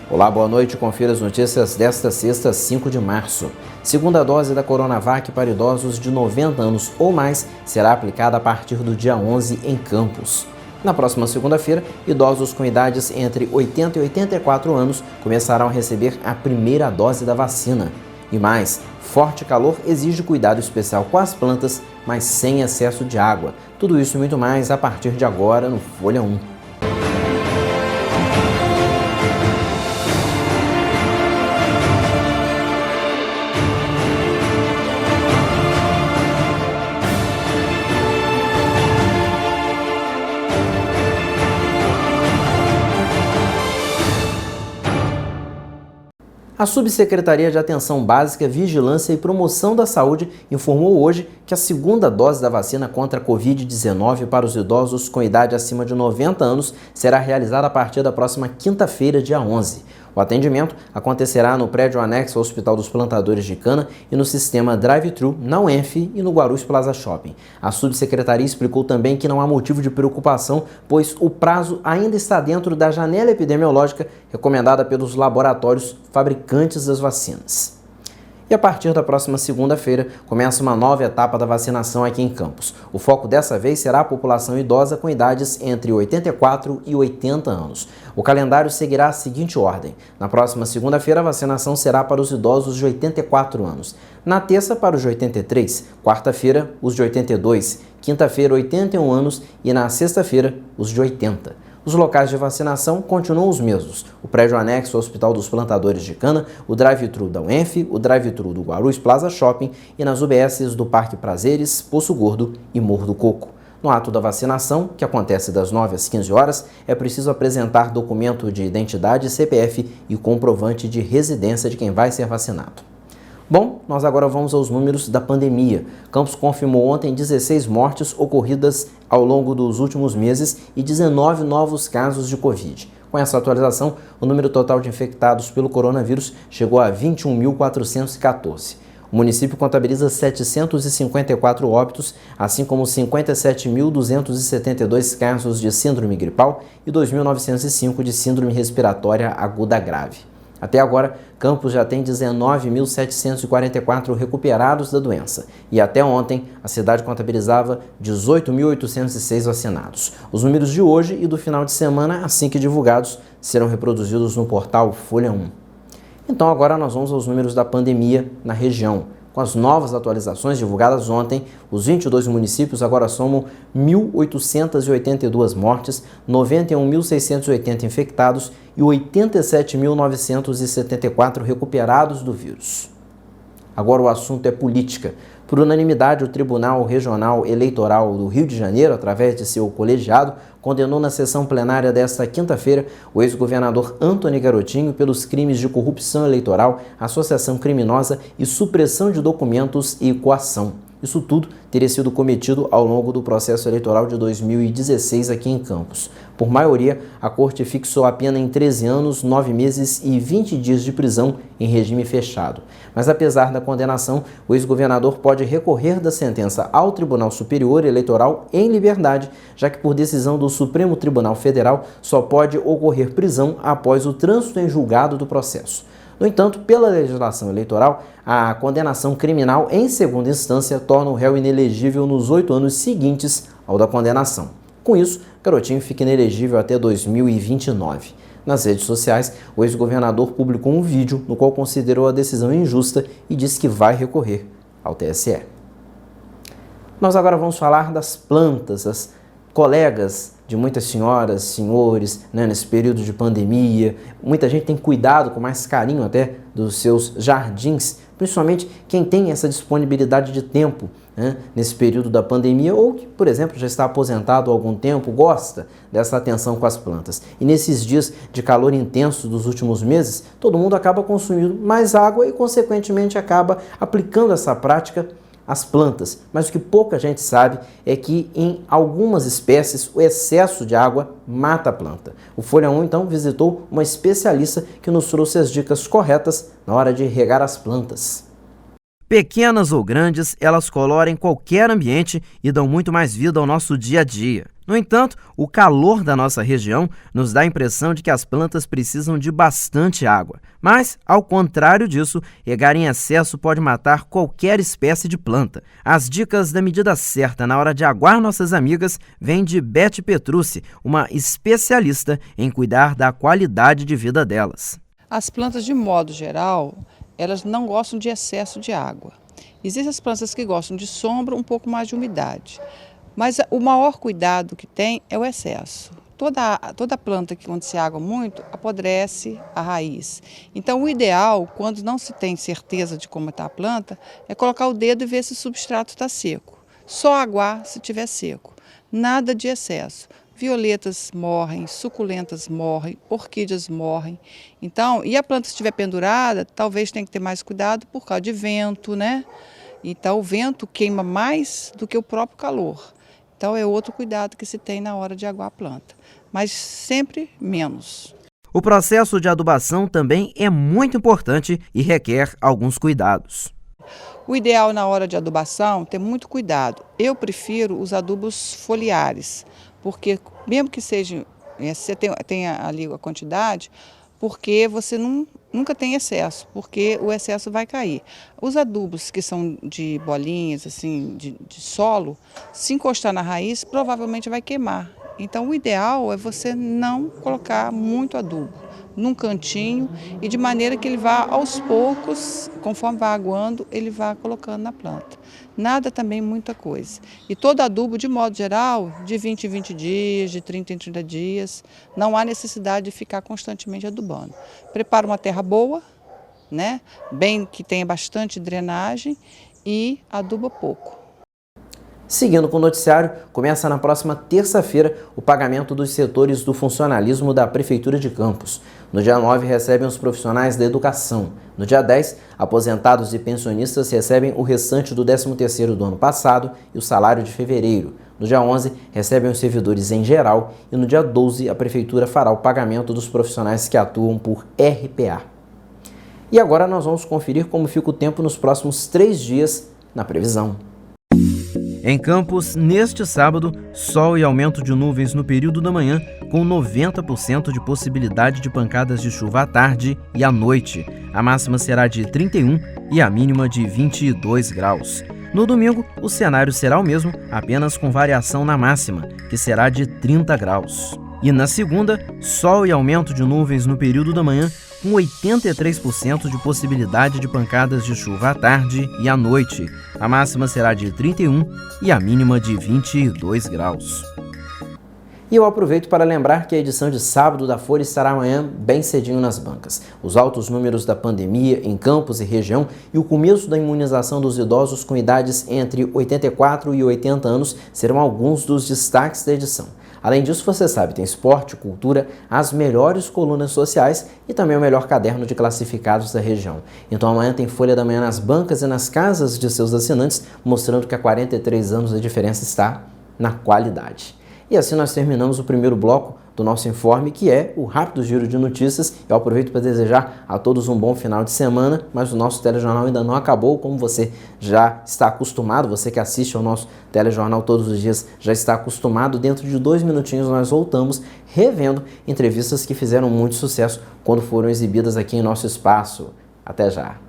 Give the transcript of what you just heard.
Olá, boa noite. Confira as notícias desta sexta, 5 de março. Segunda dose da Coronavac para idosos de 90 anos ou mais será aplicada a partir do dia 11 em Campos. Na próxima segunda-feira, idosos com idades entre 80 e 84 anos começarão a receber a primeira dose da vacina. E mais, forte calor exige cuidado especial com as plantas, mas sem excesso de água. Tudo isso e muito mais a partir de agora no Folha 1. A Subsecretaria de Atenção Básica, Vigilância e Promoção da Saúde informou hoje que a segunda dose da vacina contra a Covid-19 para os idosos com idade acima de 90 anos será realizada a partir da próxima quinta-feira, dia 11. O atendimento acontecerá no prédio anexo ao Hospital dos Plantadores de Cana e no sistema Drive-Thru na UENF e no Guarulhos Plaza Shopping. A subsecretaria explicou também que não há motivo de preocupação, pois o prazo ainda está dentro da janela epidemiológica recomendada pelos laboratórios fabricantes das vacinas. E a partir da próxima segunda-feira, começa uma nova etapa da vacinação aqui em Campos. O foco dessa vez será a população idosa com idades entre 84 e 80 anos. O calendário seguirá a seguinte ordem. Na próxima segunda-feira, a vacinação será para os idosos de 84 anos. Na terça, para os de 83. Quarta-feira, os de 82. Quinta-feira, 81 anos. E na sexta-feira, os de 80. Os locais de vacinação continuam os mesmos: o prédio anexo ao Hospital dos Plantadores de Cana, o Drive-Thru da UENF, o Drive-Thru do Guarulhos Plaza Shopping e nas UBSs do Parque Prazeres, Poço Gordo e Morro do Coco. No ato da vacinação, que acontece das 9 às 15 horas, é preciso apresentar documento de identidade, CPF e comprovante de residência de quem vai ser vacinado. Bom, nós agora vamos aos números da pandemia. Campos confirmou ontem 16 mortes ocorridas ao longo dos últimos meses e 19 novos casos de Covid. Com essa atualização, o número total de infectados pelo coronavírus chegou a 21.414. O município contabiliza 754 óbitos, assim como 57.272 casos de síndrome gripal e 2.905 de síndrome respiratória aguda grave. Até agora, Campos já tem 19.744 recuperados da doença e até ontem a cidade contabilizava 18.806 vacinados. Os números de hoje e do final de semana, assim que divulgados, serão reproduzidos no portal Folha 1. Então agora nós vamos aos números da pandemia na região. Com as novas atualizações divulgadas ontem, os 22 municípios agora somam 1.882 mortes, 91.680 infectados e 87.974 recuperados do vírus. Agora o assunto é política. Por unanimidade, o Tribunal Regional Eleitoral do Rio de Janeiro, através de seu colegiado, condenou na sessão plenária desta quinta-feira o ex-governador Antony Garotinho pelos crimes de corrupção eleitoral, associação criminosa e supressão de documentos e coação. Isso tudo teria sido cometido ao longo do processo eleitoral de 2016 aqui em Campos. Por maioria, a Corte fixou a pena em 13 anos, 9 meses e 20 dias de prisão em regime fechado. Mas apesar da condenação, o ex-governador pode recorrer da sentença ao Tribunal Superior Eleitoral em liberdade, já que por decisão do Supremo Tribunal Federal só pode ocorrer prisão após o trânsito em julgado do processo. No entanto, pela legislação eleitoral, a condenação criminal em segunda instância torna o réu inelegível nos 8 anos seguintes ao da condenação. Com isso, Garotinho fica inelegível até 2029. Nas redes sociais, o ex-governador publicou um vídeo no qual considerou a decisão injusta e disse que vai recorrer ao TSE. Nós agora vamos falar das plantas, as colegas de muitas senhoras, senhores, nesse período de pandemia. Muita gente tem cuidado com mais carinho até dos seus jardins, principalmente quem tem essa disponibilidade de tempo nesse período da pandemia ou que, por exemplo, já está aposentado há algum tempo, gosta dessa atenção com as plantas. E nesses dias de calor intenso dos últimos meses, todo mundo acaba consumindo mais água e, consequentemente, acaba aplicando essa prática às plantas, mas o que pouca gente sabe é que em algumas espécies o excesso de água mata a planta. O Folha 1 então visitou uma especialista que nos trouxe as dicas corretas na hora de regar as plantas. Pequenas ou grandes, elas colorem qualquer ambiente e dão muito mais vida ao nosso dia a dia. No entanto, o calor da nossa região nos dá a impressão de que as plantas precisam de bastante água. Mas, ao contrário disso, regar em excesso pode matar qualquer espécie de planta. As dicas da medida certa na hora de aguar nossas amigas vêm de Beth Petrucci, uma especialista em cuidar da qualidade de vida delas. As plantas, de modo geral, elas não gostam de excesso de água. Existem as plantas que gostam de sombra, um pouco mais de umidade. Mas o maior cuidado que tem é o excesso. Toda planta que, quando se água muito, apodrece a raiz. Então, o ideal, quando não se tem certeza de como está a planta, é colocar o dedo e ver se o substrato está seco. Só aguar se estiver seco. Nada de excesso. Violetas morrem, suculentas morrem, orquídeas morrem. Então, e a planta estiver pendurada, talvez tenha que ter mais cuidado por causa de vento, né? Então, o vento queima mais do que o próprio calor. Então, é outro cuidado que se tem na hora de aguar a planta, mas sempre menos. O processo de adubação também é muito importante e requer alguns cuidados. O ideal na hora de adubação é ter muito cuidado. Eu prefiro os adubos foliares, porque mesmo que seja, você tenha ali a quantidade, porque você nunca tem excesso, porque o excesso vai cair. Os adubos que são de bolinhas, assim, de solo, se encostar na raiz, provavelmente vai queimar. Então, o ideal é você não colocar muito adubo num cantinho e de maneira que ele vá aos poucos, conforme vai aguando, ele vá colocando na planta. Nada também muita coisa. E todo adubo, de modo geral, de 20 em 20 dias, de 30 em 30 dias, não há necessidade de ficar constantemente adubando. Prepara uma terra boa, né? Bem que tenha bastante drenagem e aduba pouco. Seguindo com o noticiário, começa na próxima terça-feira o pagamento dos setores do funcionalismo da Prefeitura de Campos. No dia 9, recebem os profissionais da educação. No dia 10, aposentados e pensionistas recebem o restante do 13º do ano passado e o salário de fevereiro. No dia 11, recebem os servidores em geral e no dia 12, a Prefeitura fará o pagamento dos profissionais que atuam por RPA. E agora nós vamos conferir como fica o tempo nos próximos 3 dias na previsão. Em Campos, neste sábado, sol e aumento de nuvens no período da manhã, com 90% de possibilidade de pancadas de chuva à tarde e à noite. A máxima será de 31 e a mínima de 22 graus. No domingo, o cenário será o mesmo, apenas com variação na máxima, que será de 30 graus. E na segunda, sol e aumento de nuvens no período da manhã, com 83% de possibilidade de pancadas de chuva à tarde e à noite. A máxima será de 31 e a mínima de 22 graus. E eu aproveito para lembrar que a edição de sábado da Folha estará amanhã bem cedinho nas bancas. Os altos números da pandemia em Campos e região e o começo da imunização dos idosos com idades entre 84 e 80 anos serão alguns dos destaques da edição. Além disso, você sabe, tem esporte, cultura, as melhores colunas sociais e também o melhor caderno de classificados da região. Então amanhã tem Folha da Manhã nas bancas e nas casas de seus assinantes, mostrando que há 43 anos a diferença está na qualidade. E assim nós terminamos o primeiro bloco do nosso informe, que é o rápido giro de notícias. Eu aproveito para desejar a todos um bom final de semana, mas o nosso telejornal ainda não acabou, como você já está acostumado, você que assiste ao nosso telejornal todos os dias já está acostumado. Dentro de 2 minutinhos nós voltamos revendo entrevistas que fizeram muito sucesso quando foram exibidas aqui em nosso espaço. Até já!